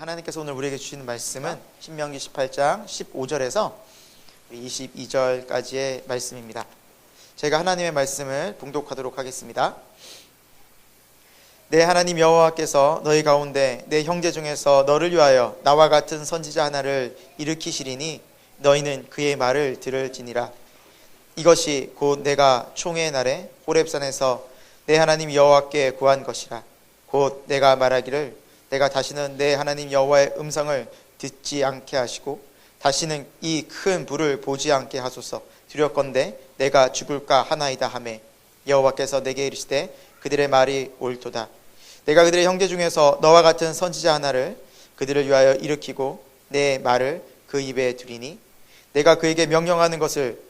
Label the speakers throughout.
Speaker 1: 하나님께서 오늘 우리에게 주시는 말씀은 신명기 18장 15절에서 22절까지의 말씀입니다. 제가 하나님의 말씀을 봉독하도록 하겠습니다. 내 하나님 여호와께서 너희 가운데 내 형제 중에서 너를 위하여 나와 같은 선지자 하나를 일으키시리니 너희는 그의 말을 들을지니라. 이것이 곧 내가 총회의 날에 호렙산에서 내 하나님 여호와께 구한 것이라. 곧 내가 말하기를 내가 다시는 내 하나님 여호와의 음성을 듣지 않게 하시고 다시는 이 큰 불을 보지 않게 하소서. 두렵건대 내가 죽을까 하나이다 하매 여호와께서 내게 이르시되 그들의 말이 옳도다. 내가 그들의 형제 중에서 너와 같은 선지자 하나를 그들을 위하여 일으키고 내 말을 그 입에 두리니 내가 그에게 명령하는 것을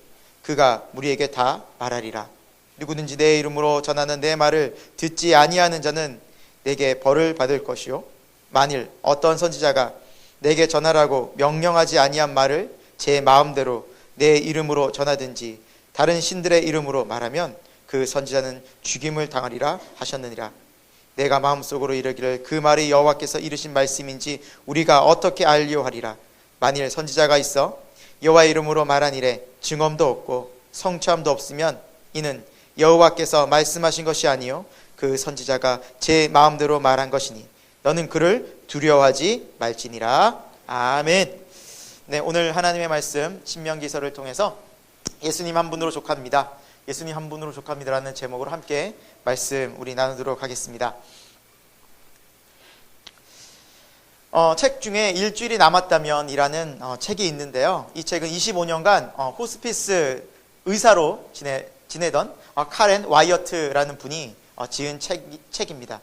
Speaker 1: 그가 무리에게 다 말하리라. 누구든지 내 이름으로 전하는 내 말을 듣지 아니하는 자는 내게 벌을 받을 것이요 만일 어떤 선지자가 내게 전하라고 명령하지 아니한 말을 제 마음대로 내 이름으로 전하든지 다른 신들의 이름으로 말하면 그 선지자는 죽임을 당하리라 하셨느니라. 내가 마음속으로 이르기를 그 말이 여호와께서 이르신 말씀인지 우리가 어떻게 알리오 하리라. 만일 선지자가 있어 여호와의 이름으로 말한 일에 증언도 없고 성취함도 없으면 이는 여호와께서 말씀하신 것이 아니요 그 선지자가 제 마음대로 말한 것이니 너는 그를 두려워하지 말지니라. 아멘. 네, 오늘 하나님의 말씀 신명기서를 통해서 예수님 한 분으로 족합니다. 예수님 한 분으로 족합니다라는 제목으로 함께 말씀 우리 나누도록 하겠습니다. 책 중에 일주일이 남았다면이라는 책이 있는데요. 이 책은 25년간 호스피스 의사로 지내던 카렌 와이어트라는 분이 지은 책입니다.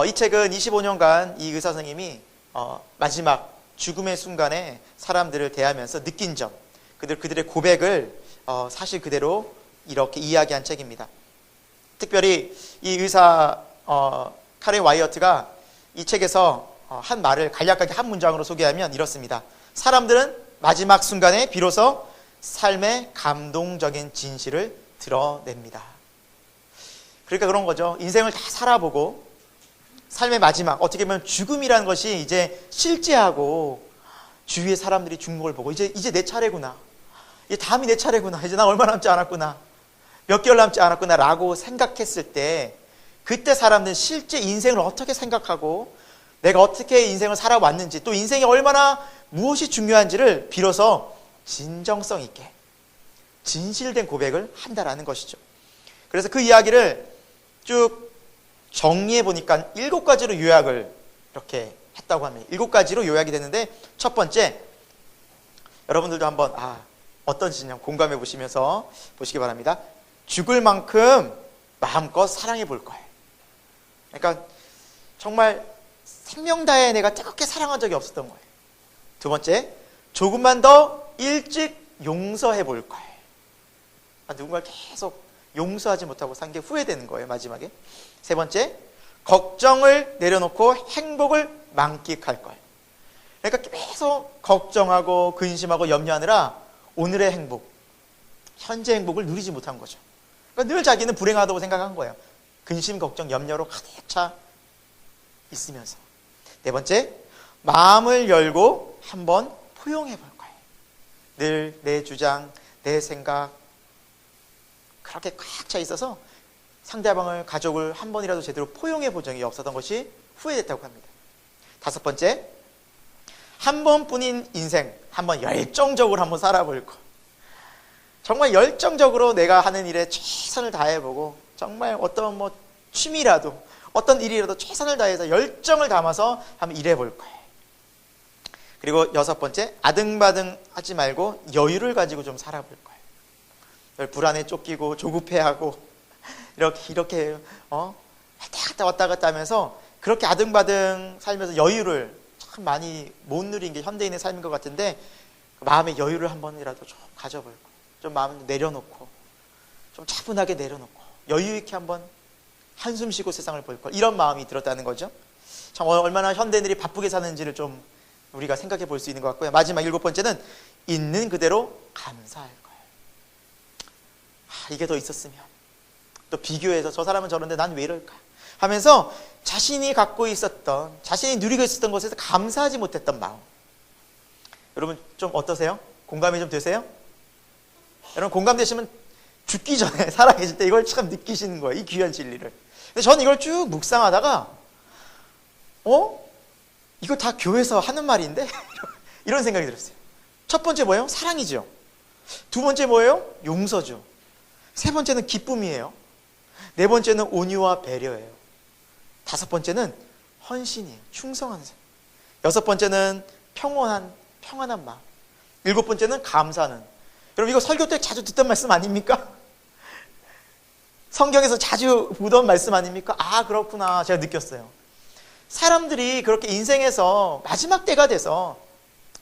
Speaker 1: 이 책은 25년간 이 의사 선생님이 마지막 죽음의 순간에 사람들을 대하면서 느낀 점, 그들의 고백을 사실 그대로 이렇게 이야기한 책입니다. 특별히 이 의사 카렌 와이어트가 이 책에서 한 말을 간략하게 한 문장으로 소개하면 이렇습니다. 사람들은 마지막 순간에 비로소 삶의 감동적인 진실을 드러냅니다. 그러니까 그런 거죠. 인생을 다 살아보고 삶의 마지막, 어떻게 보면 죽음이라는 것이 이제 실제하고 주위의 사람들이 죽는 걸 보고 이제 내 차례구나. 이제 다음이 내 차례구나. 이제 나 얼마 남지 않았구나. 몇 개월 남지 않았구나 라고 생각했을 때 그때 사람들은 실제 인생을 어떻게 생각하고 내가 어떻게 인생을 살아왔는지 또 인생이 얼마나 무엇이 중요한지를 비로소 진정성 있게 진실된 고백을 한다라는 것이죠. 그래서 그 이야기를 쭉 정리해 보니까 7가지로 요약을 이렇게 했다고 합니다. 7가지로 요약이 됐는데 첫 번째, 여러분들도 한번 어떤 짓이냐 공감해 보시면서 보시기 바랍니다. 죽을 만큼 마음껏 사랑해 볼 거예요. 그러니까 정말 생명 다해 내가 뜨겁게 사랑한 적이 없었던 거예요. 두 번째, 조금만 더 일찍 용서해 볼 거예요. 누군가를 계속 용서하지 못하고 산 게 후회되는 거예요, 마지막에. 세 번째, 걱정을 내려놓고 행복을 만끽할 거예요. 그러니까 계속 걱정하고 근심하고 염려하느라 오늘의 행복, 현재 행복을 누리지 못한 거죠. 그러니까 늘 자기는 불행하다고 생각한 거예요. 근심, 걱정, 염려로 가득 차 있으면서. 네 번째, 마음을 열고 한번 포용해 볼 거예요. 늘 내 주장, 내 생각 그렇게 꽉 차 있어서 상대방을, 가족을 한 번이라도 제대로 포용해 본 적이 없었던 것이 후회됐다고 합니다. 다섯 번째, 한 번뿐인 인생 한번 열정적으로 한번 살아볼 거. 정말 열정적으로 내가 하는 일에 최선을 다해보고 정말 어떤 취미라도 어떤 일이라도 최선을 다해서 열정을 담아서 한번 일해볼 거예요. 그리고 여섯 번째, 아등바등 하지 말고 여유를 가지고 좀 살아볼 거예요. 불안에 쫓기고 조급해하고 이렇게 왔다 갔다 하면서 그렇게 아등바등 살면서 여유를 참 많이 못 누린 게 현대인의 삶인 것 같은데 마음의 여유를 한 번이라도 좀 가져볼 거예요. 좀 마음을 내려놓고 좀 차분하게 내려놓고 여유 있게 한번 한숨 쉬고 세상을 볼 걸, 이런 마음이 들었다는 거죠. 참 얼마나 현대인들이 바쁘게 사는지를 좀 우리가 생각해 볼 수 있는 것 같고요. 마지막 7번째는 있는 그대로 감사할 거예요. 이게 더 있었으면, 또 비교해서 저 사람은 저런데 난 왜 이럴까, 하면서 자신이 갖고 있었던, 자신이 누리고 있었던 것에서 감사하지 못했던 마음. 여러분 좀 어떠세요? 공감이 좀 되세요? 여러분 공감되시면 죽기 전에 살아계실 때 이걸 참 느끼시는 거예요. 이 귀한 진리를. 근데 저는 이걸 쭉 묵상하다가 이거 다 교회에서 하는 말인데? 이런 생각이 들었어요. 첫 번째 뭐예요? 사랑이죠. 두 번째 뭐예요? 용서죠. 세 번째는 기쁨이에요. 네 번째는 온유와 배려예요. 다섯 번째는 헌신이에요. 충성하는 삶. 여섯 번째는 평안한 마음. 일곱 번째는 감사는. 여러분 이거 설교 때 자주 듣던 말씀 아닙니까? 성경에서 자주 보던 말씀 아닙니까? 아 그렇구나 제가 느꼈어요. 사람들이 그렇게 인생에서 마지막 때가 돼서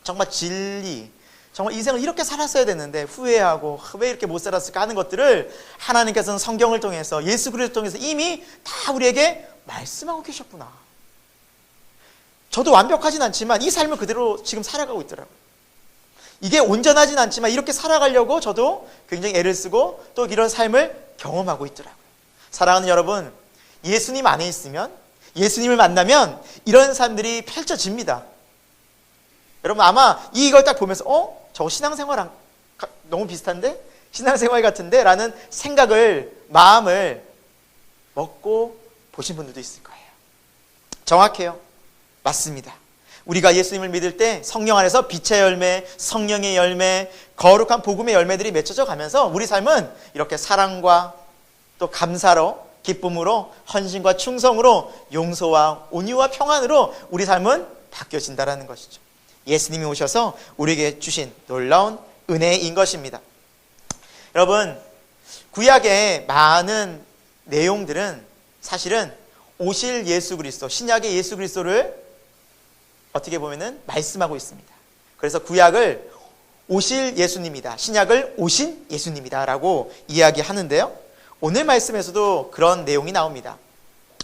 Speaker 1: 정말 진리, 정말 인생을 이렇게 살았어야 되는데 후회하고 왜 이렇게 못 살았을까 하는 것들을 하나님께서는 성경을 통해서 예수 그리스도를 통해서 이미 다 우리에게 말씀하고 계셨구나. 저도 완벽하진 않지만 이 삶을 그대로 지금 살아가고 있더라고요. 이게 온전하진 않지만 이렇게 살아가려고 저도 굉장히 애를 쓰고 또 이런 삶을 경험하고 있더라고요. 사랑하는 여러분, 예수님 안에 있으면, 예수님을 만나면 이런 삶들이 펼쳐집니다. 여러분 아마 이걸 딱 보면서 저거 신앙생활랑 너무 비슷한데? 신앙생활 같은데? 라는 생각을, 마음을 먹고 보신 분들도 있을 거예요. 정확해요. 맞습니다. 우리가 예수님을 믿을 때 성령 안에서 빛의 열매, 성령의 열매, 거룩한 복음의 열매들이 맺혀져 가면서 우리 삶은 이렇게 사랑과 또 감사로, 기쁨으로, 헌신과 충성으로, 용서와 온유와 평안으로 우리 삶은 바뀌어진다는 것이죠. 예수님이 오셔서 우리에게 주신 놀라운 은혜인 것입니다. 여러분, 구약의 많은 내용들은 사실은 오실 예수 그리스도, 신약의 예수 그리스도를 어떻게 보면은 말씀하고 있습니다. 그래서 구약을 오실 예수님이다, 신약을 오신 예수님이다 라고 이야기하는데요, 오늘 말씀에서도 그런 내용이 나옵니다.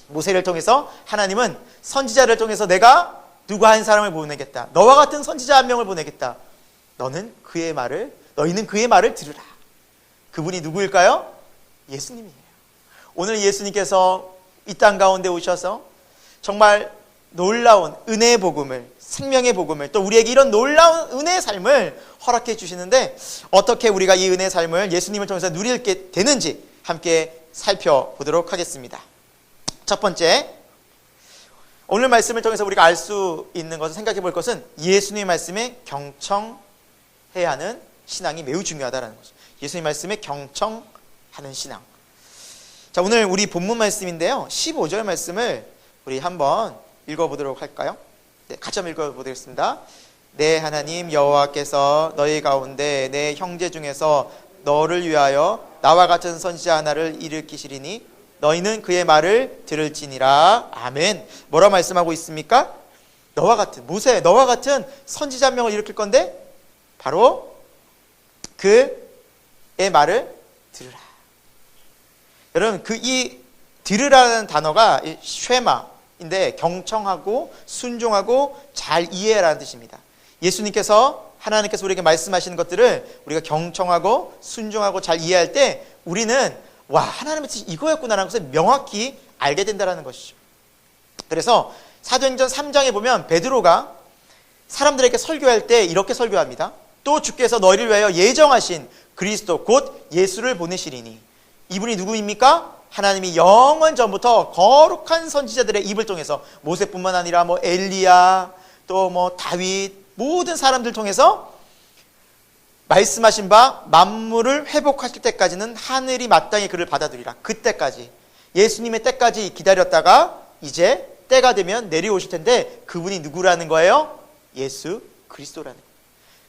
Speaker 1: 모세를 통해서 하나님은 선지자를 통해서 내가 누가 한 사람을 보내겠다, 너와 같은 선지자 한 명을 보내겠다, 너희는 그의 말을 들으라. 그분이 누구일까요? 예수님이에요. 오늘 예수님께서 이 땅 가운데 오셔서 정말 놀라운 은혜의 복음을, 생명의 복음을, 또 우리에게 이런 놀라운 은혜의 삶을 허락해 주시는데 어떻게 우리가 이 은혜의 삶을 예수님을 통해서 누리게 되는지 함께 살펴보도록 하겠습니다. 첫 번째, 오늘 말씀을 통해서 우리가 알 수 있는 것을 생각해 볼 것은 예수님의 말씀에 경청해야 하는 신앙이 매우 중요하다는 거죠. 예수님 말씀에 경청하는 신앙. 자, 오늘 우리 본문 말씀인데요, 15절 말씀을 우리 한번 읽어보도록 할까요? 네, 같이 한번 읽어보겠습니다. 내 하나님 여호와께서 너희 가운데 내 형제 중에서 너를 위하여 나와 같은 선지자 하나를 일으키시리니 너희는 그의 말을 들을지니라. 아멘. 뭐라 말씀하고 있습니까? 너와 같은, 모세, 너와 같은 선지자 한 명을 일으킬 건데 바로 그의 말을 들으라. 여러분, 이 들으라는 단어가 쉐마인데 경청하고 순종하고 잘 이해라는 뜻입니다. 예수님께서, 하나님께서 우리에게 말씀하시는 것들을 우리가 경청하고 순종하고 잘 이해할 때 우리는 와, 하나님의 뜻이 이거였구나라는 것을 명확히 알게 된다는 것이죠. 그래서 사도행전 3장에 보면 베드로가 사람들에게 설교할 때 이렇게 설교합니다. 또 주께서 너희를 위하여 예정하신 그리스도 곧 예수를 보내시리니. 이분이 누구입니까? 하나님이 영원 전부터 거룩한 선지자들의 입을 통해서, 모세뿐만 아니라 엘리야, 또 다윗, 모든 사람들 통해서 말씀하신 바 만물을 회복하실 때까지는 하늘이 마땅히 그를 받아들이라. 그때까지, 예수님의 때까지 기다렸다가 이제 때가 되면 내려오실 텐데 그분이 누구라는 거예요? 예수 그리스도라는 거예요.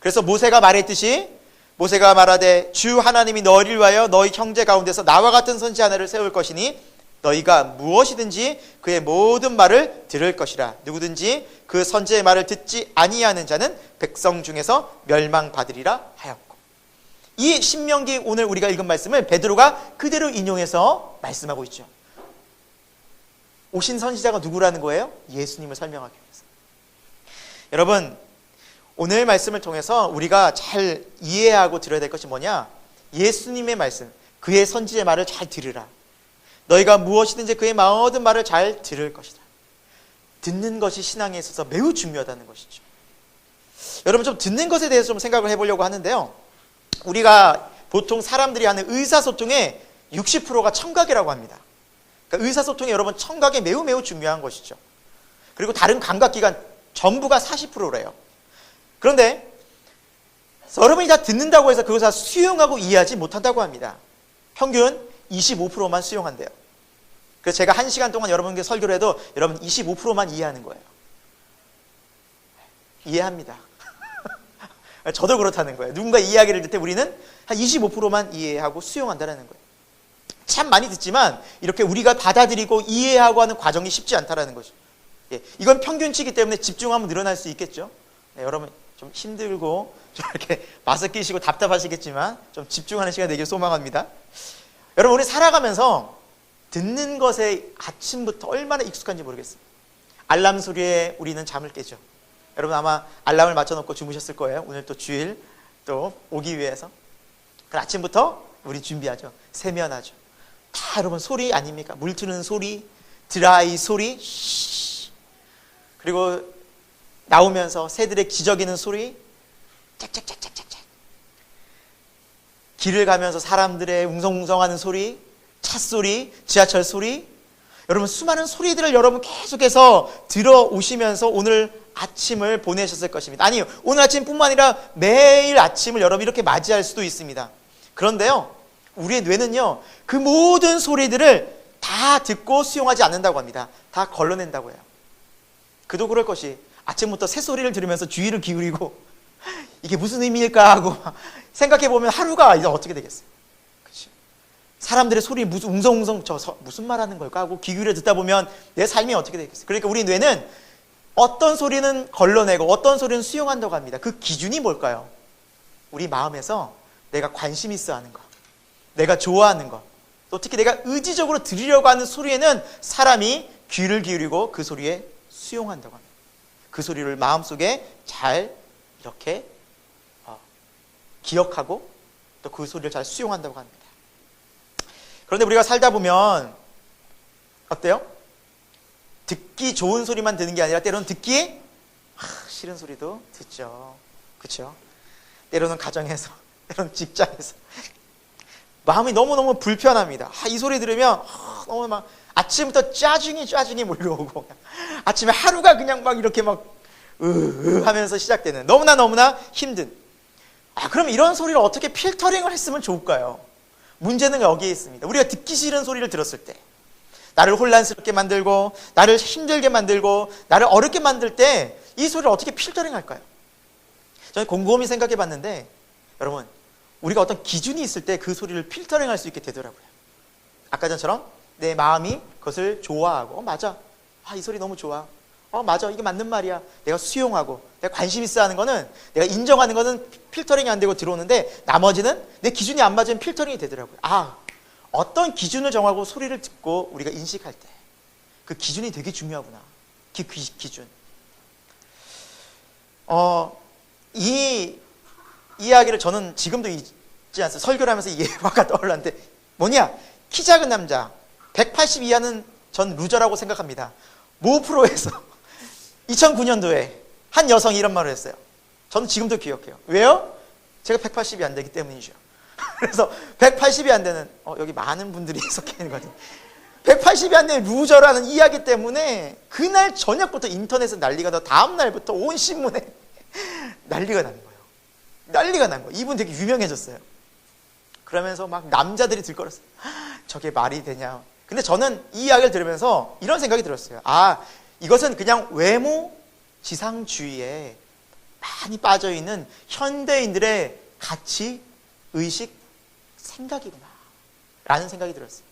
Speaker 1: 그래서 모세가 말했듯이, 모세가 말하되 주 하나님이 너희를 위하여 너희 형제 가운데서 나와 같은 선지 하나를 세울 것이니 너희가 무엇이든지 그의 모든 말을 들을 것이라. 누구든지 그 선지의 말을 듣지 아니하는 자는 백성 중에서 멸망받으리라 하였고. 이 신명기 오늘 우리가 읽은 말씀을 베드로가 그대로 인용해서 말씀하고 있죠. 오신 선지자가 누구라는 거예요? 예수님을 설명하기 위해서. 여러분, 오늘 말씀을 통해서 우리가 잘 이해하고 들어야 될 것이 뭐냐? 예수님의 말씀, 그의 선지의 말을 잘 들으라. 너희가 무엇이든지 그의 모든 말을 잘 들을 것이다. 듣는 것이 신앙에 있어서 매우 중요하다는 것이죠. 여러분, 좀 듣는 것에 대해서 좀 생각을 해보려고 하는데요. 우리가 보통 사람들이 하는 의사소통의 60%가 청각이라고 합니다. 그러니까 의사소통이 여러분 청각이 매우 중요한 것이죠. 그리고 다른 감각기관 전부가 40%래요. 그런데 여러분이 다 듣는다고 해서 그것을 다 수용하고 이해하지 못한다고 합니다. 평균 25%만 수용한대요. 그래서 제가 1시간 동안 여러분께 설교를 해도 여러분 25%만 이해하는 거예요. 이해합니다. 저도 그렇다는 거예요. 누군가 이야기를 듣때 우리는 한 25%만 이해하고 수용한다는 거예요. 참 많이 듣지만 이렇게 우리가 받아들이고 이해하고 하는 과정이 쉽지 않다는 거죠. 예, 이건 평균치이기 때문에 집중하면 늘어날 수 있겠죠. 네, 여러분 좀 힘들고 좀 이렇게 마스 끼시고 답답하시겠지만 좀 집중하는 시간 되길 소망합니다. 여러분, 우리 살아가면서 듣는 것에 아침부터 얼마나 익숙한지 모르겠어요. 알람 소리에 우리는 잠을 깨죠. 여러분 아마 알람을 맞춰놓고 주무셨을 거예요. 오늘 또 주일 또 오기 위해서. 그럼 아침부터 우리 준비하죠. 세면하죠. 다 여러분 소리 아닙니까? 물 트는 소리, 드라이 소리, 그리고 나오면서 새들의 기저귀는 소리, 짝짝짝짝짝짝. 길을 가면서 사람들의 웅성웅성하는 소리, 차 소리, 지하철 소리. 여러분 수많은 소리들을 여러분 계속해서 들어오시면서 오늘 아침을 보내셨을 것입니다. 아니요, 오늘 아침뿐만 아니라 매일 아침을 여러분 이렇게 맞이할 수도 있습니다. 그런데요, 우리의 뇌는요 그 모든 소리들을 다 듣고 수용하지 않는다고 합니다. 다 걸러낸다고 해요. 그도 그럴 것이 아침부터 새소리를 들으면서 주의를 기울이고 이게 무슨 의미일까 하고 생각해보면 하루가 이제 어떻게 되겠어요? 그치? 사람들의 소리 무슨 웅성웅성 무슨 말하는 걸까 하고 귀 기울여 듣다 보면 내 삶이 어떻게 되겠어요? 그러니까 우리 뇌는 어떤 소리는 걸러내고 어떤 소리는 수용한다고 합니다. 그 기준이 뭘까요? 우리 마음에서 내가 관심 있어 하는 거, 내가 좋아하는 거, 또 특히 내가 의지적으로 들으려고 하는 소리에는 사람이 귀를 기울이고 그 소리에 수용한다고 합니다. 그 소리를 마음속에 잘 이렇게 기억하고 또 그 소리를 잘 수용한다고 합니다. 그런데 우리가 살다 보면 어때요? 듣기 좋은 소리만 듣는 게 아니라 때로는 듣기 싫은 소리도 듣죠. 그렇죠? 때로는 가정에서, 때로는 직장에서 마음이 너무너무 불편합니다. 이 소리 들으면 너무 막 아침부터 짜증이 몰려오고 아침에 하루가 그냥 막 이렇게 막 하면서 시작되는 너무나 힘든. 그럼 이런 소리를 어떻게 필터링을 했으면 좋을까요? 문제는 여기에 있습니다. 우리가 듣기 싫은 소리를 들었을 때, 나를 혼란스럽게 만들고 나를 힘들게 만들고 나를 어렵게 만들 때 이 소리를 어떻게 필터링 할까요? 저는 곰곰이 생각해 봤는데 여러분, 우리가 어떤 기준이 있을 때 그 소리를 필터링 할 수 있게 되더라고요. 아까 전처럼 내 마음이 그것을 좋아하고 맞아, 이 소리 너무 좋아, 맞아, 이게 맞는 말이야, 내가 수용하고 내가 관심 있어 하는 거는, 내가 인정하는 거는 필터링이 안 되고 들어오는데 나머지는 내 기준이 안 맞으면 필터링이 되더라고요. 어떤 기준을 정하고 소리를 듣고 우리가 인식할 때 그 기준이 되게 중요하구나. 그 기준. 이 이야기를 저는 지금도 잊지 않습니다. 설교를 하면서 이 예화가 떠올랐는데 뭐냐? 키 작은 남자 180 이하는 전 루저라고 생각합니다. 모 프로에서 2009년도에 한 여성이 이런 말을 했어요. 저는 지금도 기억해요. 왜요? 제가 180이 안 되기 때문이죠. 그래서 180이 안 되는, 여기 많은 분들이 속해 있는 거 같아요. 180이 안 되는 루저라는 이야기 때문에 그날 저녁부터 인터넷에 난리가 나, 다음 날부터 온 신문에 난리가 난 거예요. 난리가 난 거예요. 이분 되게 유명해졌어요. 그러면서 막 남자들이 들끓었어요. 저게 말이 되냐. 근데 저는 이 이야기를 들으면서 이런 생각이 들었어요. 이것은 그냥 외모 지상주의에 많이 빠져있는 현대인들의 가치, 의식, 생각이구나 라는 생각이 들었어요.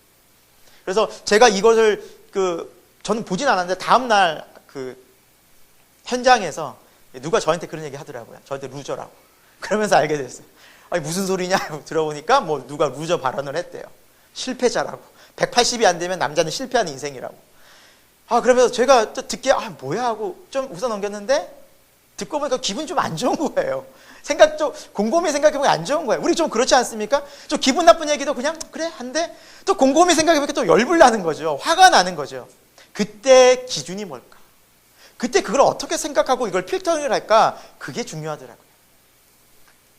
Speaker 1: 그래서 제가 이것을 저는 보진 않았는데 다음날 현장에서 누가 저한테 그런 얘기 하더라고요. 저한테 루저라고. 그러면서 알게 됐어요. 무슨 소리냐 들어보니까 누가 루저 발언을 했대요. 실패자라고. 180이 안 되면 남자는 실패하는 인생이라고. 그러면서 제가 또 듣기에 뭐야 하고 좀 웃어 넘겼는데 듣고 보니까 기분 좀 안 좋은 거예요. 생각 좀 곰곰이 생각해보면 안 좋은 거예요. 우리 좀 그렇지 않습니까? 좀 기분 나쁜 얘기도 그냥 그래 한데 또 곰곰이 생각해보니까 또 열불 나는 거죠. 화가 나는 거죠. 그때 기준이 뭘까? 그때 그걸 어떻게 생각하고 이걸 필터링을 할까? 그게 중요하더라고요.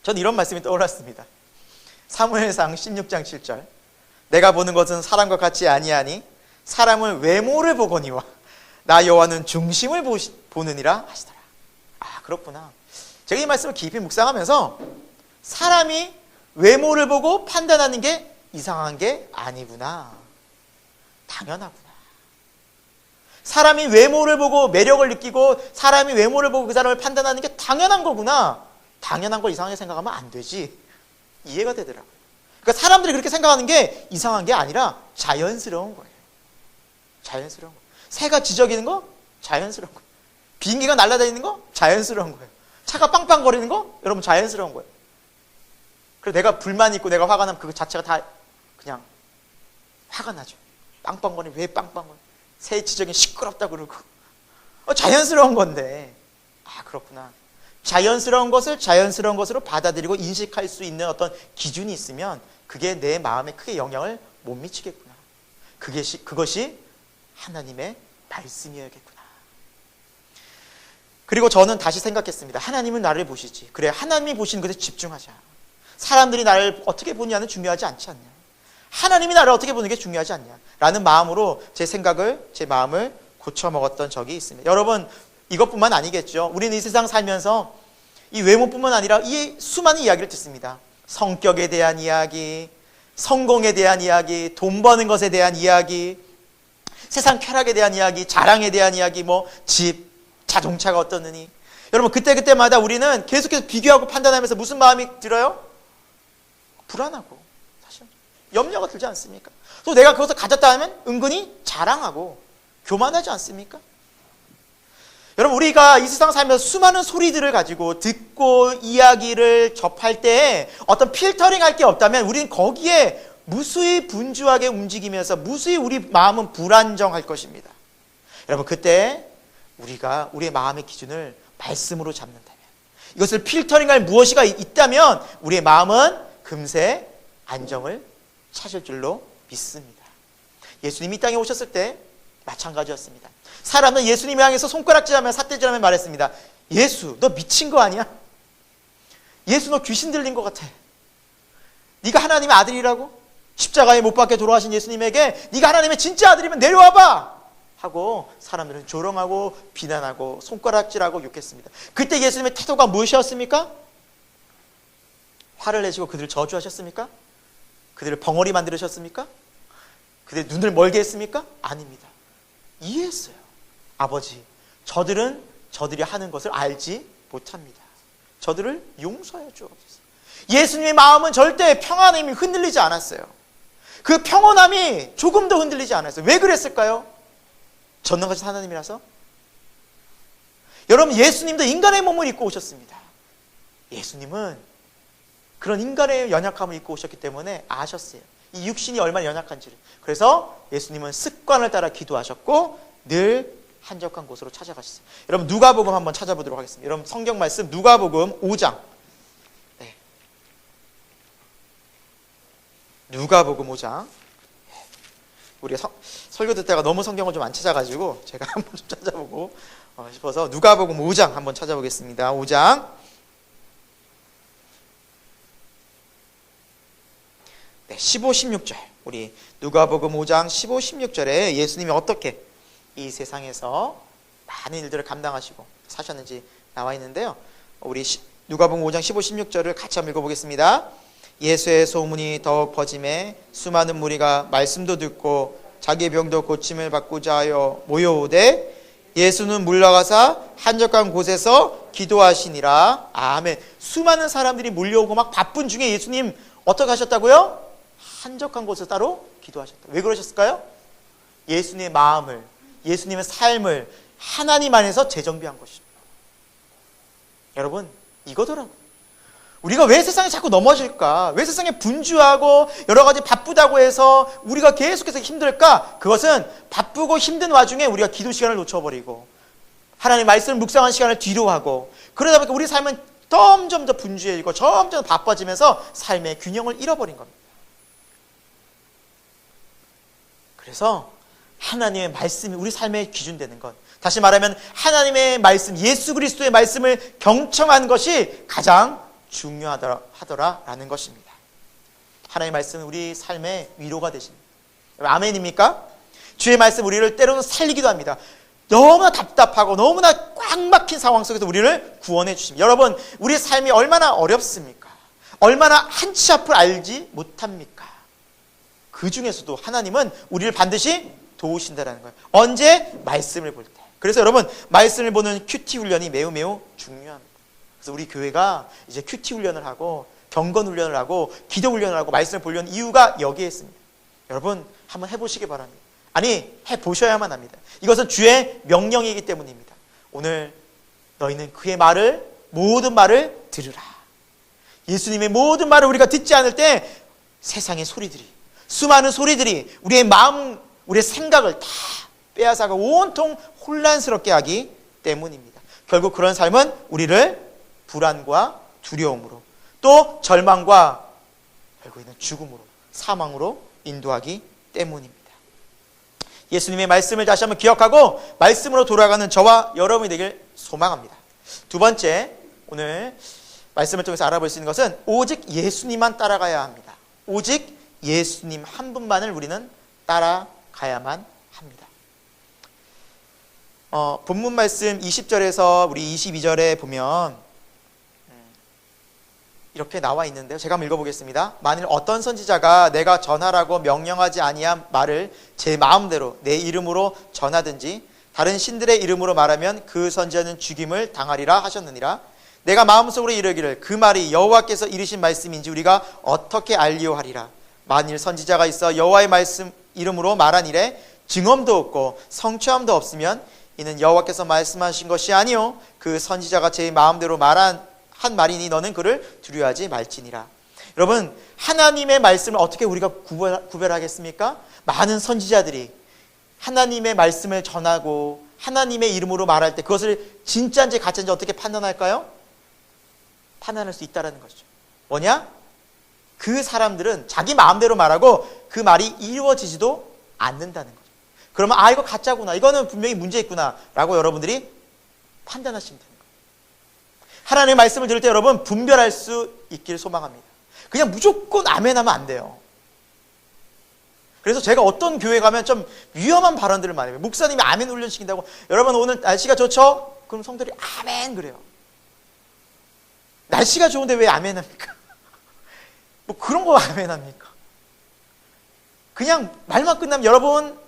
Speaker 1: 전 이런 말씀이 떠올랐습니다. 사무엘상 16장 7절. 내가 보는 것은 사람과 같이 아니하니 사람은 외모를 보거니와 나 여호와는 중심을 보느니라 하시더라. 아, 그렇구나. 제가 이 말씀을 깊이 묵상하면서 사람이 외모를 보고 판단하는 게 이상한 게 아니구나. 당연하구나. 사람이 외모를 보고 매력을 느끼고 사람이 외모를 보고 그 사람을 판단하는 게 당연한 거구나. 당연한 걸 이상하게 생각하면 안 되지. 이해가 되더라고요. 그러니까 사람들이 그렇게 생각하는 게 이상한 게 아니라 자연스러운 거예요. 자연스러운 거예요. 새가 지저귀는 거? 자연스러운 거예요. 비행기가 날아다니는 거? 자연스러운 거예요. 차가 빵빵거리는 거? 여러분 자연스러운 거예요. 그래서 내가 불만이 있고 내가 화가 나면 그거 자체가 다 그냥 화가 나죠. 빵빵거리면 왜 빵빵거려? 새 지저귀는 시끄럽다 그러고. 자연스러운 건데. 아, 그렇구나. 자연스러운 것을 자연스러운 것으로 받아들이고 인식할 수 있는 어떤 기준이 있으면 그게 내 마음에 크게 영향을 못 미치겠구나. 그것이 하나님의 말씀이어야겠구나. 그리고 저는 다시 생각했습니다. 하나님은 나를 보시지. 그래, 하나님이 보시는 것에 집중하자. 사람들이 나를 어떻게 보냐는 중요하지 않지 않냐. 하나님이 나를 어떻게 보는 게 중요하지 않냐. 라는 마음으로 제 마음을 고쳐먹었던 적이 있습니다. 여러분, 이것뿐만 아니겠죠. 우리는 이 세상 살면서 이 외모뿐만 아니라 이 수많은 이야기를 듣습니다. 성격에 대한 이야기, 성공에 대한 이야기, 돈 버는 것에 대한 이야기, 세상 쾌락에 대한 이야기, 자랑에 대한 이야기, 집, 자동차가 어떠느니. 여러분, 그때마다 우리는 계속해서 비교하고 판단하면서 무슨 마음이 들어요? 불안하고, 사실 염려가 들지 않습니까? 또 내가 그것을 가졌다 하면 은근히 자랑하고 교만하지 않습니까? 여러분, 우리가 이 세상 살면서 수많은 소리들을 가지고 듣고 이야기를 접할 때 어떤 필터링 할 게 없다면 우리는 거기에 무수히 분주하게 움직이면서 무수히 우리 마음은 불안정할 것입니다. 여러분, 그때 우리가 우리의 마음의 기준을 말씀으로 잡는다면, 이것을 필터링할 무엇이가 있다면 우리의 마음은 금세 안정을 찾을 줄로 믿습니다. 예수님이 이 땅에 오셨을 때 마찬가지였습니다. 사람은 예수님을 향해서 손가락질하며 삿대질하며 말했습니다. 예수, 너 미친 거 아니야? 예수, 너 귀신 들린 것 같아. 네가 하나님의 아들이라고? 십자가에 못 박혀 돌아가신 예수님에게 네가 하나님의 진짜 아들이면 내려와봐! 하고 사람들은 조롱하고 비난하고 손가락질하고 욕했습니다. 그때 예수님의 태도가 무엇이었습니까? 화를 내시고 그들을 저주하셨습니까? 그들을 벙어리 만들으셨습니까? 그들의 눈을 멀게 했습니까? 아닙니다. 이해했어요. 아버지, 저들이 하는 것을 알지 못합니다. 저들을 용서해 주옵소서. 예수님의 마음은 절대 평안함이 흔들리지 않았어요. 그 평온함이 조금도 흔들리지 않았어요. 왜 그랬을까요? 전능하신 하나님이라서? 여러분, 예수님도 인간의 몸을 입고 오셨습니다. 예수님은 그런 인간의 연약함을 입고 오셨기 때문에 아셨어요. 이 육신이 얼마나 연약한지를. 그래서 예수님은 습관을 따라 기도하셨고 늘 한적한 곳으로 찾아가셨어요. 여러분, 누가복음 한번 찾아보도록 하겠습니다. 여러분, 성경 말씀 누가복음 5장. 네. 누가복음 5장. 우리 설교 듣다가 너무 성경을 좀 안 찾아가지고 제가 한번 좀 찾아보고 싶어서 누가복음 5장 한번 찾아보겠습니다. 5장. 네, 15, 16절. 우리 누가복음 5장 15, 16절에 예수님이 어떻게 이 세상에서 많은 일들을 감당하시고 사셨는지 나와 있는데요. 우리 누가복음 5장 15, 16절을 같이 한번 읽어보겠습니다. 예수의 소문이 더욱 퍼짐에 수많은 무리가 말씀도 듣고 자기 병도 고침을 받고자 하여 모여오되 예수는 물러가사 한적한 곳에서 기도하시니라. 아멘. 수많은 사람들이 몰려오고 막 바쁜 중에 예수님 어떻게 하셨다고요? 한적한 곳에서 따로 기도하셨다. 왜 그러셨을까요? 예수님의 마음을, 예수님의 삶을 하나님 안에서 재정비한 것입니다. 여러분, 이거더라고요. 우리가 왜 세상에 자꾸 넘어질까? 왜 세상에 분주하고 여러 가지 바쁘다고 해서 우리가 계속해서 힘들까? 그것은 바쁘고 힘든 와중에 우리가 기도 시간을 놓쳐버리고 하나님의 말씀을 묵상하는 시간을 뒤로 하고 그러다 보니까 우리 삶은 점점 더 분주해지고 점점 바빠지면서 삶의 균형을 잃어버린 겁니다. 그래서 하나님의 말씀이 우리 삶의 기준 되는 것, 다시 말하면 하나님의 말씀, 예수 그리스도의 말씀을 경청한 것이 가장 중요하더라라는 것입니다. 하나님의 말씀은 우리 삶의 위로가 되십니다. 아멘입니까? 주의 말씀 우리를 때로는 살리기도 합니다. 너무나 답답하고 너무나 꽉 막힌 상황 속에서 우리를 구원해 주십니다. 여러분, 우리 삶이 얼마나 어렵습니까? 얼마나 한치 앞을 알지 못합니까? 그 중에서도 하나님은 우리를 반드시 도우신다는 거예요. 언제? 말씀을 볼 때. 그래서 여러분, 말씀을 보는 큐티 훈련이 매우 중요합니다. 그래서 우리 교회가 이제 큐티 훈련을 하고 경건 훈련을 하고 기도 훈련을 하고 말씀을 보려는 이유가 여기에 있습니다. 여러분, 한번 해보시기 바랍니다. 아니, 해보셔야만 합니다. 이것은 주의 명령이기 때문입니다. 오늘 너희는 그의 말을, 모든 말을 들으라. 예수님의 모든 말을 우리가 듣지 않을 때 세상의 소리들이, 수많은 소리들이 우리의 마음, 우리의 생각을 다 빼앗아가 온통 혼란스럽게 하기 때문입니다. 결국 그런 삶은 우리를 불안과 두려움으로, 또 절망과 결국에는 죽음으로, 사망으로 인도하기 때문입니다. 예수님의 말씀을 다시 한번 기억하고 말씀으로 돌아가는 저와 여러분이 되길 소망합니다. 두 번째, 오늘 말씀을 통해서 알아볼 수 있는 것은 오직 예수님만 따라가야 합니다. 오직 예수님 한 분만을 우리는 따라가야만 합니다. 본문 말씀 20절에서 우리 22절에 보면 이렇게 나와 있는데요. 제가 한번 읽어보겠습니다. 만일 어떤 선지자가 내가 전하라고 명령하지 아니한 말을 제 마음대로 내 이름으로 전하든지 다른 신들의 이름으로 말하면 그 선지자는 죽임을 당하리라 하셨느니라. 내가 마음속으로 이르기를 그 말이 여호와께서 이르신 말씀인지 우리가 어떻게 알리오하리라. 만일 선지자가 있어 여호와의 말씀 이름으로 말한 일에 증언도 없고 성취함도 없으면 이는 여호와께서 말씀하신 것이 아니요 그 선지자가 제 마음대로 말한 말이니 너는 그를 두려워하지 말지니라. 여러분, 하나님의 말씀을 어떻게 우리가 구별하겠습니까? 많은 선지자들이 하나님의 말씀을 전하고 하나님의 이름으로 말할 때 그것을 진짜인지 가짜인지 어떻게 판단할까요? 판단할 수 있다는 것이죠. 뭐냐? 그 사람들은 자기 마음대로 말하고 그 말이 이루어지지도 않는다는 거죠. 그러면 이거 가짜구나, 이거는 분명히 문제 있구나 라고 여러분들이 판단하시면 됩니다. 하나님의 말씀을 들을 때 여러분 분별할 수 있기를 소망합니다. 그냥 무조건 아멘하면 안 돼요. 그래서 제가 어떤 교회 가면 좀 위험한 발언들을 많이 해요. 목사님이 아멘 훈련시킨다고, 여러분 오늘 날씨가 좋죠? 그럼 성들이 아멘 그래요. 날씨가 좋은데 왜 아멘 합니까? 뭐 그런 거 아멘 합니까? 그냥 말만 끝나면 여러분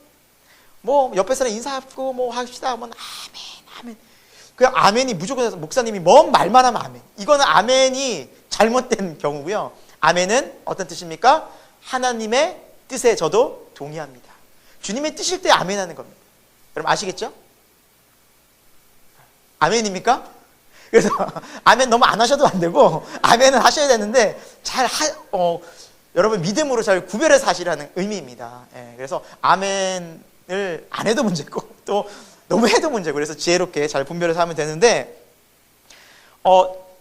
Speaker 1: 뭐 옆에 사람 인사하고 뭐 합시다. 뭐 아멘. 그 아멘이 무조건 해서 목사님이 뭔 말만 하면 아멘. 이거는 아멘이 잘못된 경우고요. 아멘은 어떤 뜻입니까? 하나님의 뜻에 저도 동의합니다. 주님의 뜻일 때 아멘하는 겁니다. 여러분 아시겠죠? 아멘입니까? 그래서 아멘 너무 안 하셔도 안 되고 아멘은 하셔야 되는데 여러분 믿음으로 잘 구별해서 하시라는 의미입니다. 그래서 아멘을 안 해도 문제고 또 너무 해도 문제고, 그래서 지혜롭게 잘 분별해서 하면 되는데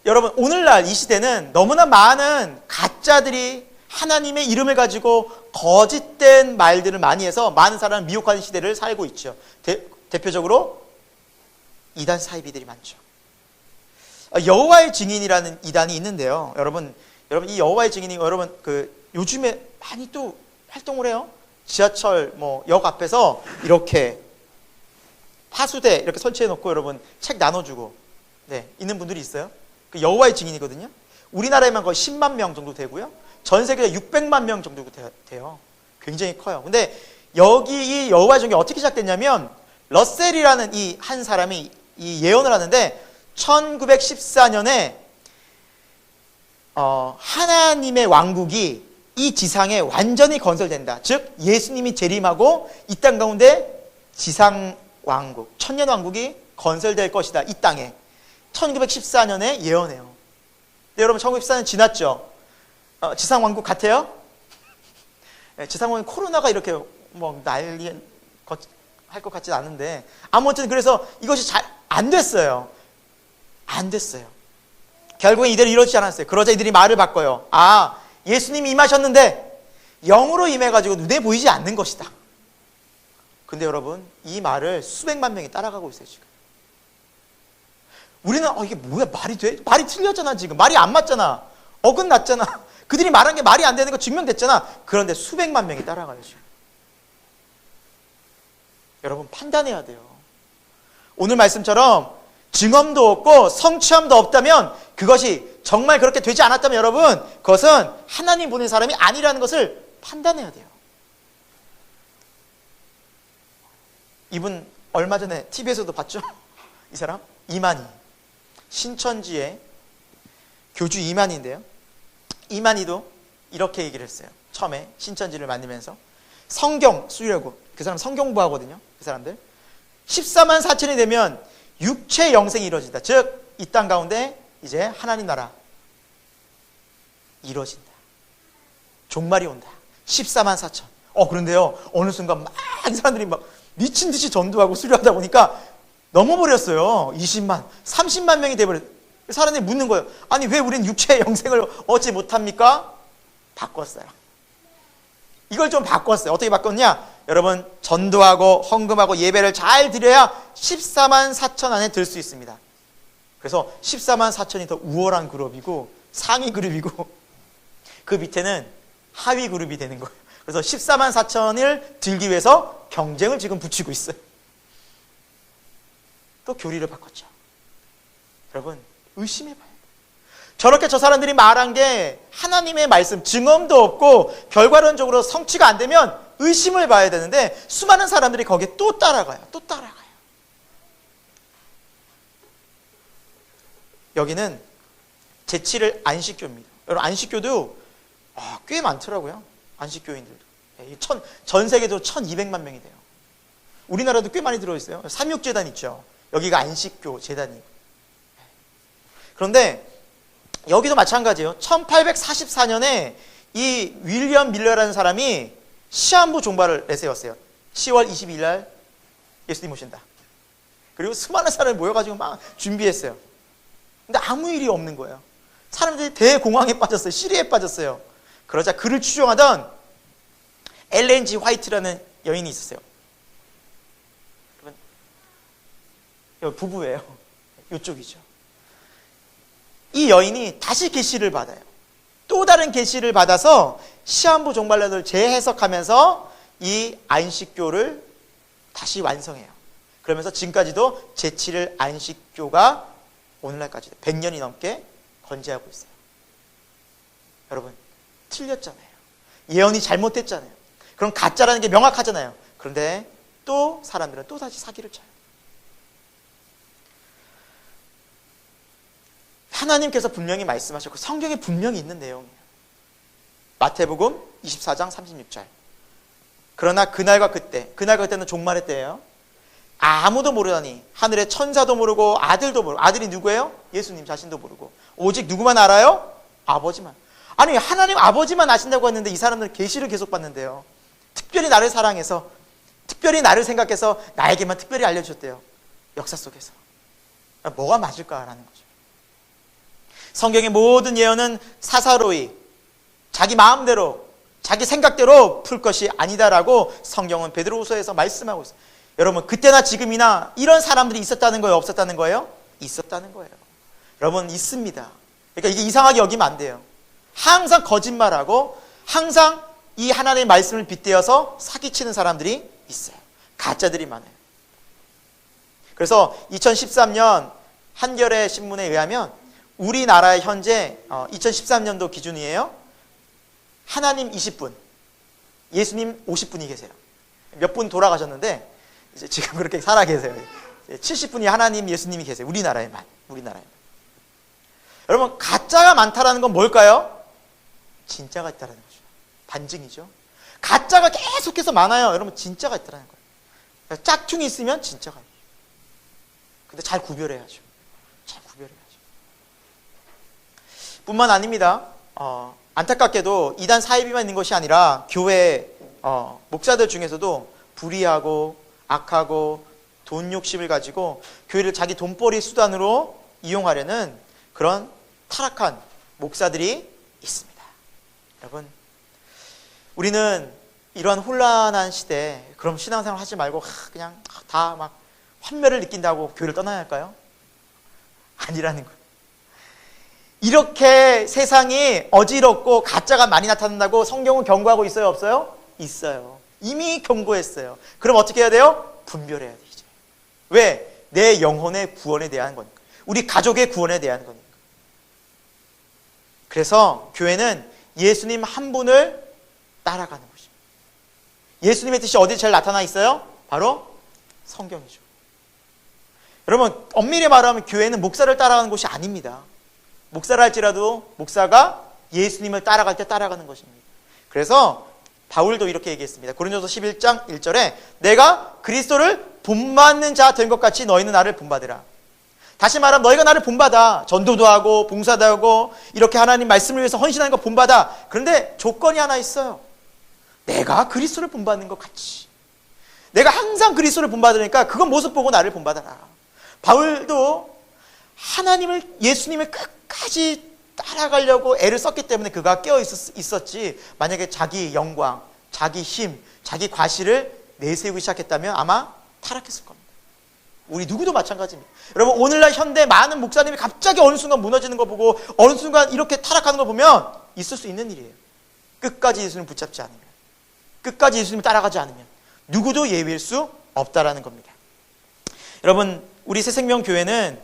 Speaker 1: 여러분 오늘날 이 시대는 너무나 많은 가짜들이 하나님의 이름을 가지고 거짓된 말들을 많이 해서 많은 사람을 미혹하는 시대를 살고 있죠. 대표적으로 이단 사이비들이 많죠. 여호와의 증인이라는 이단이 있는데요. 여러분 이 여호와의 증인이 여러분 요즘에 많이 또 활동을 해요. 지하철 역 앞에서 이렇게 파수대 이렇게 설치해 놓고 여러분 책 나눠주고 있는 분들이 있어요. 그 여호와의 증인이거든요. 우리나라에만 거의 10만 명 정도 되고요. 전 세계에 600만 명 정도 돼요. 굉장히 커요. 근데 여기 이 여호와의 증인이 어떻게 시작됐냐면 러셀이라는 이 한 사람이 이 예언을 하는데 1914년에 하나님의 왕국이 이 지상에 완전히 건설된다. 즉 예수님이 재림하고 이 땅 가운데 지상 왕국, 천년 왕국이 건설될 것이다. 이 땅에 1914년에 예언해요. 근데 여러분 1914년 지났죠? 지상 왕국 같아요? 지상 왕국 코로나가 이렇게 난리 할 것 같지는 않은데 아무튼 그래서 이것이 잘 안 됐어요. 안 됐어요. 결국엔 이대로 이루어지지 않았어요. 그러자 이들이 말을 바꿔요. 아, 예수님이 임하셨는데 영으로 임해가지고 눈에 보이지 않는 것이다. 근데 여러분, 이 말을 수백만 명이 따라가고 있어요, 지금. 우리는 이게 뭐야, 말이 돼? 말이 틀렸잖아, 지금. 말이 안 맞잖아. 어긋났잖아. 그들이 말한 게 말이 안 되는 거 증명됐잖아. 그런데 수백만 명이 따라가요, 지금. 여러분, 판단해야 돼요. 오늘 말씀처럼 증언도 없고 성취함도 없다면, 그것이 정말 그렇게 되지 않았다면 여러분, 그것은 하나님 보낸 사람이 아니라는 것을 판단해야 돼요. 이분 얼마 전에 TV에서도 봤죠? 이 사람? 이만희. 신천지의 교주 이만희인데요. 이만희도 이렇게 얘기를 했어요. 처음에 신천지를 만들면서 성경 쓰려고, 그 사람 성경 공부하거든요. 그 사람들 14만 4천이 되면 육체 영생이 이루어진다. 즉 이 땅 가운데 이제 하나님 나라 이루어진다. 종말이 온다. 14만 4천. 그런데요, 어느 순간 막 이 사람들이 막 미친 듯이 전도하고 수료하다 보니까 넘어버렸어요. 20만, 30만 명이 돼버렸어요. 사람들이 묻는 거예요. 아니, 왜 우리는 육체의 영생을 얻지 못합니까? 바꿨어요. 이걸 좀 바꿨어요. 어떻게 바꿨냐? 여러분, 전도하고 헌금하고 예배를 잘 드려야 14만 4천 안에 들 수 있습니다. 그래서 14만 4천이 더 우월한 그룹이고 상위 그룹이고 그 밑에는 하위 그룹이 되는 거예요. 그래서 14만 4천을 들기 위해서 경쟁을 지금 붙이고 있어요. 또 교리를 바꿨죠. 여러분, 의심해봐요. 저렇게 저 사람들이 말한 게 하나님의 말씀, 증언도 없고 결과론적으로 성취가 안 되면 의심을 봐야 되는데 수많은 사람들이 거기에 또 따라가요. 또 따라가요. 여기는 제7일 안식교입니다. 여러분, 안식교도 꽤 많더라고요. 안식교인들도. 전 세계도 1200만 명이 돼요. 우리나라도 꽤 많이 들어있어요. 삼육재단 있죠. 여기가 안식교 재단이에요. 그런데 여기도 마찬가지예요. 1844년에 이 윌리엄 밀러라는 사람이 시한부 종말을 내세웠어요. 10월 22일 날 예수님 오신다. 그리고 수많은 사람이 모여가지고 막 준비했어요. 근데 아무 일이 없는 거예요. 사람들이 대공황에 빠졌어요. 시리에 빠졌어요. 그러자 그를 추종하던 엘렌 G 화이트라는 여인이 있었어요. 부부예요. 이쪽이죠. 이 여인이 다시 계시를 받아요. 또 다른 계시를 받아서 시한부 종말론을 재해석하면서 이 안식교를 다시 완성해요. 그러면서 지금까지도 제7일 안식교가 오늘날까지도 100년이 넘게 건재하고 있어요. 여러분, 틀렸잖아요. 예언이 잘못됐잖아요. 그럼 가짜라는 게 명확하잖아요. 그런데 또 사람들은 또 다시 사기를 쳐요. 하나님께서 분명히 말씀하셨고 성경에 분명히 있는 내용이에요. 마태복음 24장 36절. 그러나 그날과 그때는 종말의 때예요. 아무도 모르다니 하늘의 천사도 모르고 아들도 모르고. 아들이 누구예요? 예수님 자신도 모르고. 오직 누구만 알아요? 아버지만. 아니, 하나님 아버지만 아신다고 했는데 이 사람들은 계시를 계속 받는데요. 특별히 나를 사랑해서, 특별히 나를 생각해서 나에게만 특별히 알려주셨대요. 역사 속에서. 뭐가 맞을까라는 거죠. 성경의 모든 예언은 사사로이 자기 마음대로 자기 생각대로 풀 것이 아니다라고 성경은 베드로후서에서 말씀하고 있어요. 여러분, 그때나 지금이나 이런 사람들이 있었다는 거예요? 없었다는 거예요? 있었다는 거예요. 여러분, 있습니다. 그러니까 이게 이상하게 여기면 안 돼요. 항상 거짓말하고 항상 이 하나님의 말씀을 빗대어서 사기치는 사람들이 있어요. 가짜들이 많아요. 그래서 2013년 한겨레 신문에 의하면 우리나라의 현재 2013년도 기준이에요. 하나님 20분, 예수님 50분이 계세요. 몇 분 돌아가셨는데 이제 지금 그렇게 살아 계세요. 70분이 하나님, 예수님이 계세요. 우리나라에만. 여러분, 가짜가 많다라는 건 뭘까요? 진짜가 있다라는 거죠. 반증이죠. 가짜가 계속해서 많아요. 여러분, 진짜가 있다라는 거예요. 짝퉁이 있으면 진짜가 있어요. 근데 잘 구별해야죠. 뿐만 아닙니다. 안타깝게도 이단 사이비만 있는 것이 아니라 교회 목사들 중에서도 불의하고 악하고 돈 욕심을 가지고 교회를 자기 돈벌이 수단으로 이용하려는 그런 타락한 목사들이 있습니다. 여러분, 우리는 이런 혼란한 시대에 그럼 신앙생활 하지 말고 그냥 다 막 환멸을 느낀다고 교회를 떠나야 할까요? 아니라는 거예요. 이렇게 세상이 어지럽고 가짜가 많이 나타난다고 성경은 경고하고 있어요, 없어요? 있어요. 이미 경고했어요. 그럼 어떻게 해야 돼요? 분별해야 돼, 이제. 왜? 내 영혼의 구원에 대한 거니까. 우리 가족의 구원에 대한 거니까. 그래서 교회는 예수님 한 분을 따라가는 것입니다. 예수님의 뜻이 어디 제일 나타나 있어요? 바로 성경이죠. 여러분, 엄밀히 말하면 교회는 목사를 따라가는 곳이 아닙니다. 목사를 할지라도 목사가 예수님을 따라갈 때 따라가는 것입니다. 그래서 바울도 이렇게 얘기했습니다. 고린도서 11장 1절에 내가 그리스도를 본받는 자 된 것 같이 너희는 나를 본받으라. 다시 말하면 너희가 나를 본받아. 전도도 하고 봉사도 하고 이렇게 하나님 말씀을 위해서 헌신하는 거 본받아. 그런데 조건이 하나 있어요. 내가 그리스도를 본받는 것 같이. 내가 항상 그리스도를 본받으니까 그건 모습 보고 나를 본받아라. 바울도 하나님을, 예수님을 끝까지 따라가려고 애를 썼기 때문에 그가 깨어 있었지, 만약에 자기 영광, 자기 힘, 자기 과시를 내세우기 시작했다면 아마 타락했을 겁니다. 우리 누구도 마찬가지입니다. 여러분, 오늘날 현대 많은 목사님이 갑자기 어느 순간 무너지는 거 보고 어느 순간 이렇게 타락하는 거 보면 있을 수 있는 일이에요. 끝까지 예수님을 붙잡지 않으면, 끝까지 예수님을 따라가지 않으면 누구도 예외일 수 없다라는 겁니다. 여러분, 우리 새생명교회는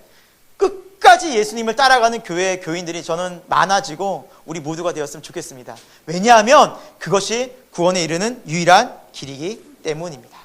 Speaker 1: 끝까지 예수님을 따라가는 교회의 교인들이 저는 많아지고 우리 모두가 되었으면 좋겠습니다. 왜냐하면 그것이 구원에 이르는 유일한 길이기 때문입니다.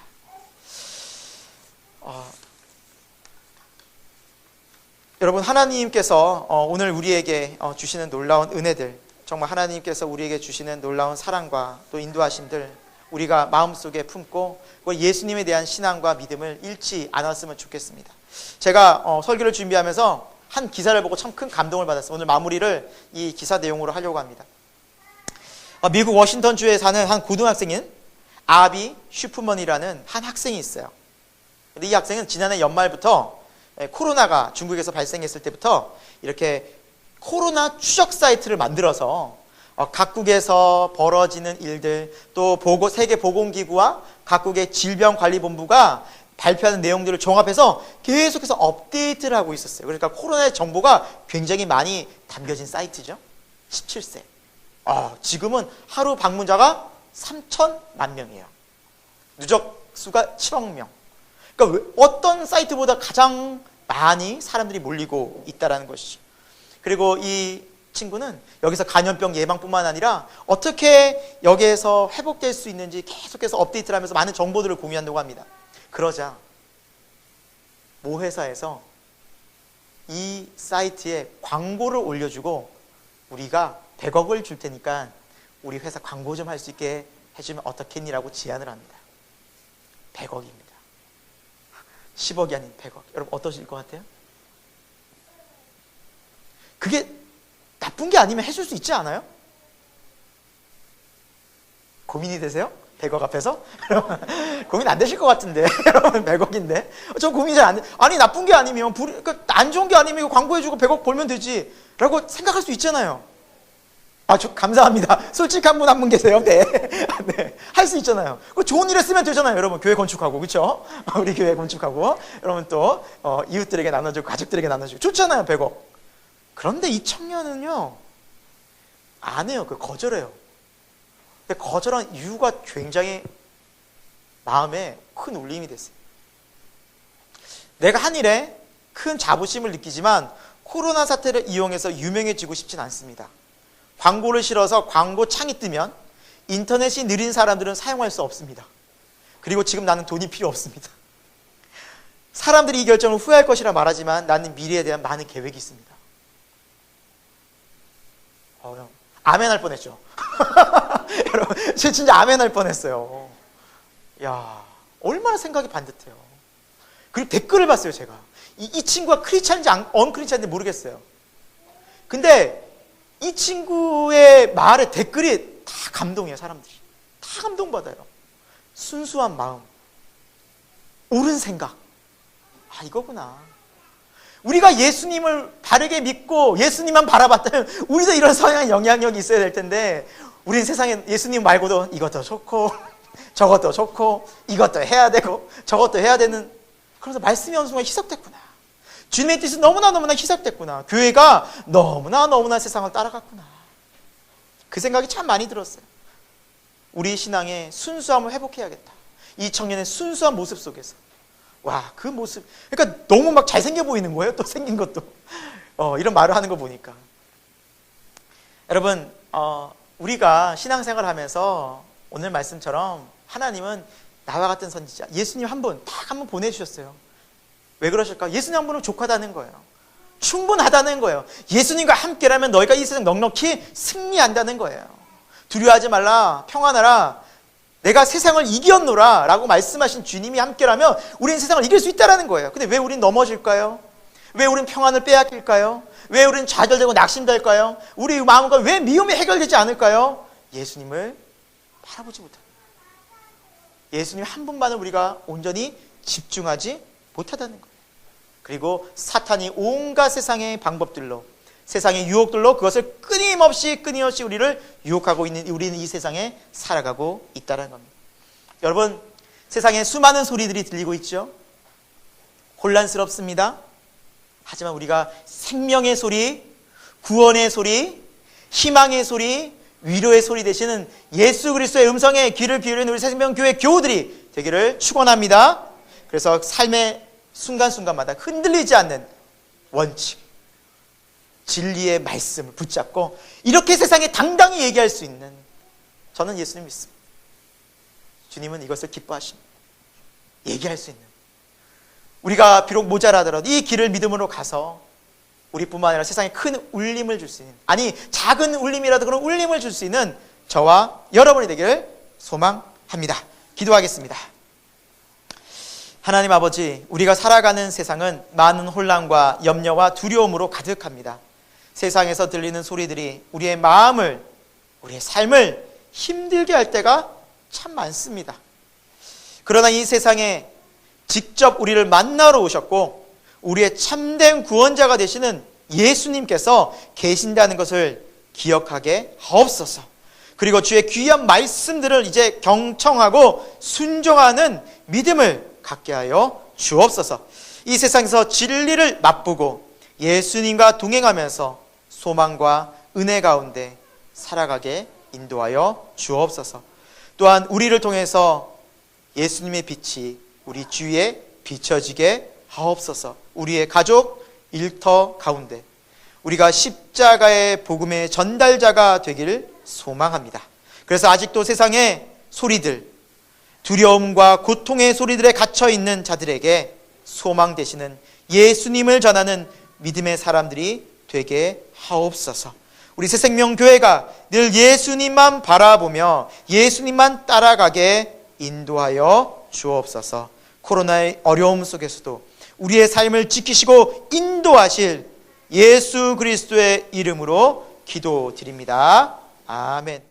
Speaker 1: 여러분, 하나님께서 오늘 우리에게 주시는 놀라운 은혜들, 정말 하나님께서 우리에게 주시는 놀라운 사랑과 또 인도하심들 우리가 마음속에 품고 예수님에 대한 신앙과 믿음을 잃지 않았으면 좋겠습니다. 제가 설교를 준비하면서 한 기사를 보고 참 큰 감동을 받았어요. 오늘 마무리를 이 기사 내용으로 하려고 합니다. 미국 워싱턴주에 사는 한 고등학생인 아비 슈프먼이라는 한 학생이 있어요. 근데 이 학생은 지난해 연말부터 코로나가 중국에서 발생했을 때부터 이렇게 코로나 추적 사이트를 만들어서 각국에서 벌어지는 일들, 또 세계보건기구와 각국의 질병관리본부가 발표하는 내용들을 종합해서 계속해서 업데이트를 하고 있었어요. 그러니까 코로나의 정보가 굉장히 많이 담겨진 사이트죠. 17세. 지금은 하루 방문자가 3천만 명이에요. 누적 수가 7억 명. 그러니까 어떤 사이트보다 가장 많이 사람들이 몰리고 있다는 것이죠. 그리고 이 친구는 여기서 감염병 예방뿐만 아니라 어떻게 여기에서 회복될 수 있는지 계속해서 업데이트를 하면서 많은 정보들을 공유한다고 합니다. 그러자 모 회사에서 이 사이트에 광고를 올려주고 우리가 100억을 줄 테니까 우리 회사 광고 좀 할 수 있게 해주면 어떻겠니라고 제안을 합니다. 100억입니다. 10억이 아닌 100억. 여러분, 어떠실 것 같아요? 그게 나쁜 게 아니면 해줄 수 있지 않아요? 고민이 되세요? 100억 앞에서? 고민 안 되실 것 같은데. 여러분, 100억인데. 저 고민이 잘 안 돼. 아니, 나쁜 게 아니면, 그러니까 안 좋은 게 아니면 광고해주고 100억 벌면 되지 라고 생각할 수 있잖아요. 감사합니다. 솔직한 분 한 분 계세요. 네. 네. 할 수 있잖아요. 좋은 일에 쓰면 되잖아요. 여러분, 교회 건축하고, 그쵸? 우리 교회 건축하고, 여러분 또, 이웃들에게 나눠주고, 가족들에게 나눠주고. 좋잖아요, 100억. 그런데 이 청년은요, 안 해요. 거절해요. 근데 거절한 이유가 굉장히 마음에 큰 울림이 됐어요. 내가 한 일에 큰 자부심을 느끼지만 코로나 사태를 이용해서 유명해지고 싶진 않습니다. 광고를 실어서 광고 창이 뜨면 인터넷이 느린 사람들은 사용할 수 없습니다. 그리고 지금 나는 돈이 필요 없습니다. 사람들이 이 결정을 후회할 것이라 말하지만 나는 미래에 대한 많은 계획이 있습니다. 아멘 할 뻔했죠. 여러분, 제가 진짜 아멘 할 뻔했어요. 야, 얼마나 생각이 반듯해요. 그리고 댓글을 봤어요, 제가. 이 친구가 크리스찬인지 언크리스찬인지 모르겠어요. 근데 이 친구의 말에 댓글이 다 감동이에요, 사람들이. 다 감동받아요. 순수한 마음, 옳은 생각. 이거구나. 우리가 예수님을 바르게 믿고 예수님만 바라봤다면 우리도 이런 성향 영향력이 있어야 될 텐데, 우린 세상에 예수님 말고도 이것도 좋고 저것도 좋고 이것도 해야 되고 저것도 해야 되는, 그래서 말씀이 어느 순간 희석됐구나. 주님의 뜻이 너무나 희석됐구나. 교회가 너무나 세상을 따라갔구나. 그 생각이 참 많이 들었어요. 우리 신앙의 순수함을 회복해야겠다. 이 청년의 순수한 모습 속에서, 와, 그 모습, 그러니까 너무 막 잘생겨 보이는 거예요. 또 생긴 것도 이런 말을 하는 거 보니까. 여러분, 우리가 신앙생활을 하면서 오늘 말씀처럼 하나님은 나와 같은 선지자, 예수님 한 분 딱 한 번 보내주셨어요. 왜 그러실까? 예수님 한 분은 족하다는 거예요. 충분하다는 거예요. 예수님과 함께라면 너희가 이 세상 넉넉히 승리한다는 거예요. 두려워하지 말라, 평안하라, 내가 세상을 이겼노라 라고 말씀하신 주님이 함께라면 우리는 세상을 이길 수 있다는 거예요. 근데 왜 우린 넘어질까요? 왜 우린 평안을 빼앗길까요? 왜 우린 좌절되고 낙심될까요? 우리 마음과 왜 미움이 해결되지 않을까요? 예수님을 바라보지 못합니다. 예수님 한 분만을 우리가 온전히 집중하지 못하다는 거예요. 그리고 사탄이 온갖 세상의 방법들로, 세상의 유혹들로 그것을 끊임없이 우리를 유혹하고 있는, 우리는 이 세상에 살아가고 있다는 겁니다. 여러분, 세상에 수많은 소리들이 들리고 있죠. 혼란스럽습니다. 하지만 우리가 생명의 소리, 구원의 소리, 희망의 소리, 위로의 소리 되시는 예수 그리스도의 음성에 귀를 기울이는 우리 생명교회 교우들이 되기를 축원합니다. 그래서 삶의 순간순간마다 흔들리지 않는 원칙, 진리의 말씀을 붙잡고 이렇게 세상에 당당히 얘기할 수 있는, 저는 예수님 믿습니다. 주님은 이것을 기뻐하십니다. 얘기할 수 있는, 우리가 비록 모자라더라도 이 길을 믿음으로 가서 우리뿐만 아니라 세상에 큰 울림을 줄 수 있는, 아니 작은 울림이라도 그런 울림을 줄 수 있는 저와 여러분이 되기를 소망합니다. 기도하겠습니다. 하나님 아버지, 우리가 살아가는 세상은 많은 혼란과 염려와 두려움으로 가득합니다. 세상에서 들리는 소리들이 우리의 마음을, 우리의 삶을 힘들게 할 때가 참 많습니다. 그러나 이 세상에 직접 우리를 만나러 오셨고 우리의 참된 구원자가 되시는 예수님께서 계신다는 것을 기억하게 하옵소서. 그리고 주의 귀한 말씀들을 이제 경청하고 순종하는 믿음을 갖게 하여 주옵소서. 이 세상에서 진리를 맛보고 예수님과 동행하면서 소망과 은혜 가운데 살아가게 인도하여 주옵소서. 또한 우리를 통해서 예수님의 빛이 우리 주위에 비춰지게 하옵소서. 우리의 가족, 일터 가운데 우리가 십자가의 복음의 전달자가 되기를 소망합니다. 그래서 아직도 세상의 소리들, 두려움과 고통의 소리들에 갇혀있는 자들에게 소망 되시는 예수님을 전하는 믿음의 사람들이 되게 하옵소서. 우리 새생명교회가 늘 예수님만 바라보며 예수님만 따라가게 인도하여 주옵소서. 코로나의 어려움 속에서도 우리의 삶을 지키시고 인도하실 예수 그리스도의 이름으로 기도드립니다. 아멘.